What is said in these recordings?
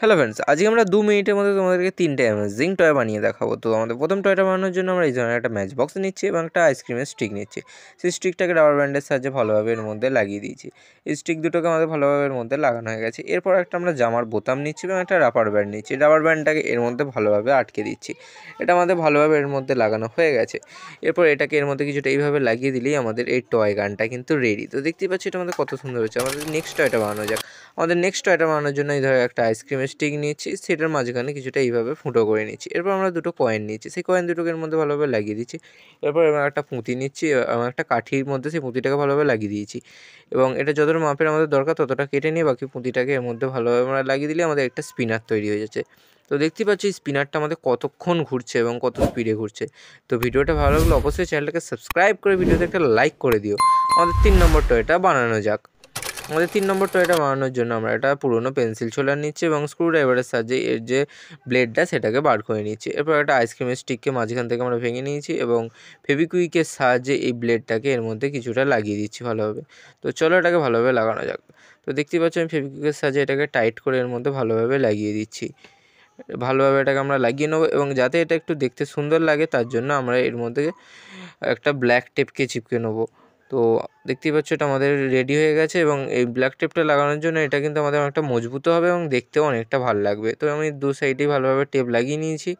Hello friends, আজকে আমরা 2 মিনিটের মধ্যে তোমাদেরকে 3টে অ্যামেজিং টয় বানিয়ে দেখাবো। তো আমাদের প্রথম টয়টা বানানোর জন্য আমরা এই ধরনের একটা ম্যাচ বক্স নিচ্ছি এবং একটা আইসক্রিমের স্টিক নিচ্ছি। সেই স্টিকটাকে রাবার ব্যান্ডের সাহায্যে ভালোভাবে এর মধ্যে লাগিয়ে দিয়েছি। এই স্টিক দুটোকে আমাদের ভালোভাবে এর মধ্যে লাগানো হয়ে গেছে। এরপর একটা আমরা জামার বোতাম নিচ্ছি এবং একটা রাবার ব্যান্ড নিচ্ছি। রাবার ব্যান্ডটাকে এর মধ্যে ভালোভাবে আটকে দিচ্ছি। এটা আমাদের ভালোভাবে এর মধ্যে লাগানো হয়ে গেছে। এরপর এটাকে এর মধ্যে কিছুটা এইভাবে লাগিয়ে দিলেই আমাদের এই টয় গানটা কিন্তু রেডি। তো দেখতেই পাচ্ছি এটা আমাদের কত সুন্দর হচ্ছে। আমাদের নেক্সট টয়টা বানানো যাক। আমাদের নেক্সট টয়টা বানানোর জন্য এই ধরো একটা আইসক্রিমের স্টিক নিচ্ছি, সেটার মাঝখানে কিছুটা এইভাবে ফুটো করে নিচ্ছি। এরপর আমরা দুটো কয়েন নিচ্ছি, সেই কয়েন দুটোকে এর মধ্যে ভালোভাবে লাগিয়ে দিচ্ছি। এরপর আমরা একটা পুঁতি নিচ্ছি এবং একটা কাঠির মধ্যে সেই পুঁতিটাকে ভালোভাবে লাগিয়ে দিয়েছি এবং এটা যতটা মাপের আমাদের দরকার ততটা কেটে নিয়ে বাকি পুঁতিটাকে এর মধ্যে ভালোভাবে আমরা লাগিয়ে দিলে আমাদের একটা স্পিনার তৈরি হয়ে যাচ্ছে। তো দেখতেই পাচ্ছি স্পিনারটা আমাদের কতক্ষণ ঘুরছে এবং কত স্পিডে ঘুরছে। তো ভিডিওটা ভালো লাগলে অবশ্যই চ্যানেলটাকে সাবস্ক্রাইব করে ভিডিওতে একটা লাইক করে দিও। আমাদের 3 নম্বর টয়টা বানানো যাক। আমাদের 3 নম্বর টয়টা বানানোর জন্য আমরা একটা পুরোনো পেন্সিল ছোলার নিচ্ছি এবং স্ক্রুড্রাইভারের সাহায্যে এর যে ব্লেডটা সেটাকে বার করে নিচ্ছি। এরপর একটা আইসক্রিমের স্টিককে মাঝখান থেকে আমরা ভেঙে নিয়েছি এবং ফেভিকুইকের সাহায্যে এই ব্লেডটাকে এর মধ্যে কিছুটা লাগিয়ে দিচ্ছি ভালোভাবে। তো চলো এটাকে ভালোভাবে লাগানো যাক। তো দেখতেই পাচ্ছ আমি ফেভিকুইকের সাহায্যে এটাকে টাইট করে এর মধ্যে ভালোভাবে লাগিয়ে দিচ্ছি। ভালোভাবে এটাকে আমরা লাগিয়ে নেবো এবং যাতে এটা একটু দেখতে সুন্দর লাগে তার জন্য আমরা এর মধ্যে একটা ব্ল্যাক টেপকে চিপকে নেবো। তো দেখতেই পাচ্ছ এটা আমাদের রেডি হয়ে গেছে এবং এই ব্ল্যাক টেপটা লাগানোর জন্য এটা কিন্তু আমাদের অনেকটা মজবুত হবে এবং দেখতেও অনেকটা ভালো লাগবে। তো আমি দু সাইডেই ভালোভাবে টেপ লাগিয়ে নিয়েছি।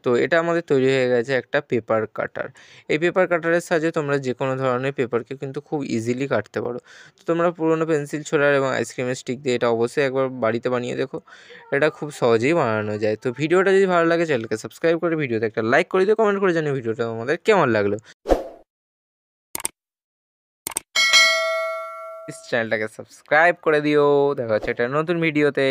তো এটা আমাদের তৈরি হয়ে গেছে একটা পেপার কাটার। এই পেপার কাটারের সাহায্যে তোমরা যে কোনো ধরনের পেপারকে কিন্তু খুব ইজিলি কাটতে পারো। তো তোমরা পুরোনো পেন্সিল ছোলার এবং আইসক্রিমের স্টিক দিয়ে এটা অবশ্যই একবার বাড়িতে বানিয়ে দেখো। এটা খুব সহজেই বানানো যায়। তো ভিডিওটা যদি ভালো লাগে চ্যানেলকে সাবস্ক্রাইব করে ভিডিওতে একটা লাইক করে দিও, কমেন্ট করে জানিও ভিডিওটা তোমাদের কেমন লাগলো। চ্যানেলটাকে সাবস্ক্রাইব করে দিও। দেখা হচ্ছে একটা নতুন ভিডিওতে।